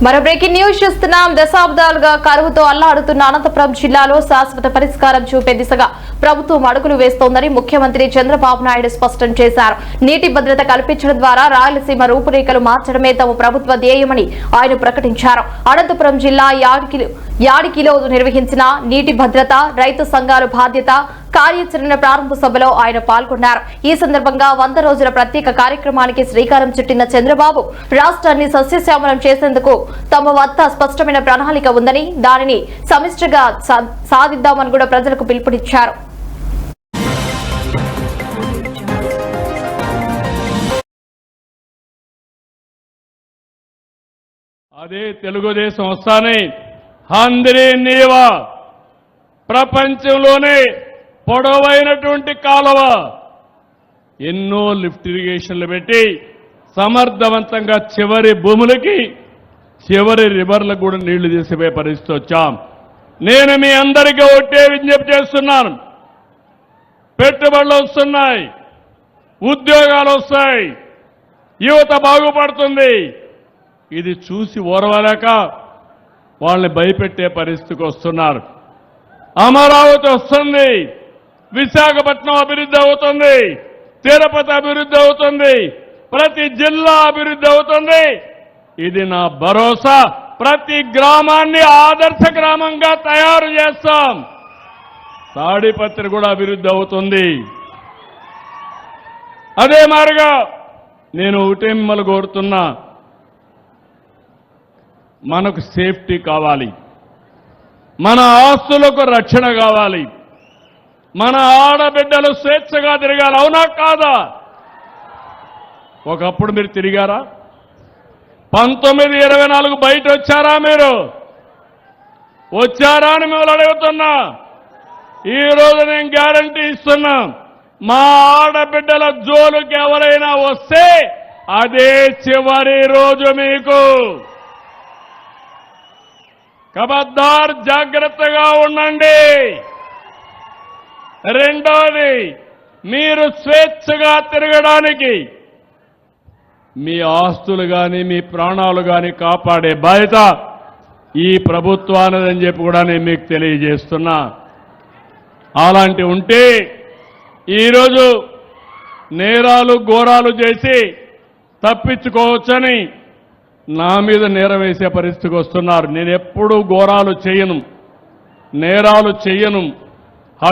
మరో breaking news చూస్తున్నాం. దశాబ్దాలుగా కరువుతో అల్లాడుతున్న అనంతపురం జిల్లాలో శాశ్వత పరిష్కారం చూపే దిశగా ప్రభుత్వం అడుగులు వేస్తోందని ముఖ్యమంత్రి చంద్రబాబు నాయుడు స్పష్టం చేశారు. నీటి భద్రత కల్పించడం ద్వారా రాయలసీమ రూపురేఖలు మార్చడమే తమ ప్రభుత్వ ధ్యేయమని ఆయన ప్రకటించారు. అనంతపురం జిల్లా యాడికిలో నిర్వహించిన నీటి భద్రత రైతు సంఘాల బాధ్యత కార్యాచరణ ప్రారంభ సభలో ఆయన పాల్గొన్నారు. ఈ సందర్భంగా 100 రోజుల ప్రత్యేక కార్యక్రమానికి శ్రీకారం చుట్టిన చంద్రబాబు రాష్ట్రాన్ని సస్యశ్యామలం చేసేందుకు తమ వద్ద స్పష్టమైన ప్రణాళిక ఉందని, దానిని సమిష్టిగా సాధిద్దామని కూడా ప్రజలకు పిలుపునిచ్చారు. అదే తెలుగుదేశం వస్తానే హంద్రీ నీవా ప్రపంచంలోనే పొడవైనటువంటి కాలువ ఎన్నో లిఫ్ట్ ఇరిగేషన్లు పెట్టి సమర్థవంతంగా చివరి భూములకి చివరి రివర్లకు కూడా నీళ్లు తీసిపోయే పరిస్థితి వచ్చాం. నేను మీ అందరికీ ఒకటే విజ్ఞప్తి చేస్తున్నాను. పెట్టుబడులు వస్తున్నాయి, ఉద్యోగాలు వస్తాయి, యువత బాగుపడుతుంది. ఇది చూసి ఓర్వలేక వాళ్ళని భయపెట్టే పరిస్థితికి వస్తున్నారు. అమరావతి వస్తుంది, విశాఖపట్నం అభివృద్ధి అవుతుంది, తిరుపతి అభివృద్ధి అవుతుంది, ప్రతి జిల్లా అభివృద్ధి అవుతుంది. ఇది నా భరోసా. ప్రతి గ్రామాన్ని ఆదర్శ గ్రామంగా తయారు చేస్తాం. తాడిపత్రి కూడా అభివృద్ధి అవుతుంది. అదే మాదిరిగా నేను ఒకటే మిమ్మల్ని కోరుతున్నా, మనకు సేఫ్టీ కావాలి, మన ఆస్తులకు రక్షణ కావాలి, మన ఆడబిడ్డలు స్వేచ్ఛగా తిరగాలి. అవునా కాదా? ఒకప్పుడు మీరు తిరిగారా? 1924 బయట వచ్చారా? మీరు వచ్చారా అని మిమ్మల్ని అడుగుతున్నా. ఈరోజు నేను గ్యారంటీ ఇస్తున్నా, మా ఆడబిడ్డల జోలుకి ఎవరైనా వస్తే అదే చివరి రోజు మీకు. ఖబర్దార్, జాగ్రత్తగా ఉండండి. రెండోది, మీరు స్వేచ్ఛగా తిరగడానికి మీ ఆస్తులు కానీ మీ ప్రాణాలు కానీ కాపాడే బాధ్యత ఈ ప్రభుత్వానిదని చెప్పి కూడా నేను మీకు తెలియజేస్తున్నా. అలాంటి ఉంటే ఈరోజు నేరాలు ఘోరాలు చేసి తప్పించుకోవచ్చని నా మీద నేరం వేసే పరిస్థితికి వస్తున్నారు. నేను ఎప్పుడూ ఘోరాలు చేయను, నేరాలు చెయ్యను.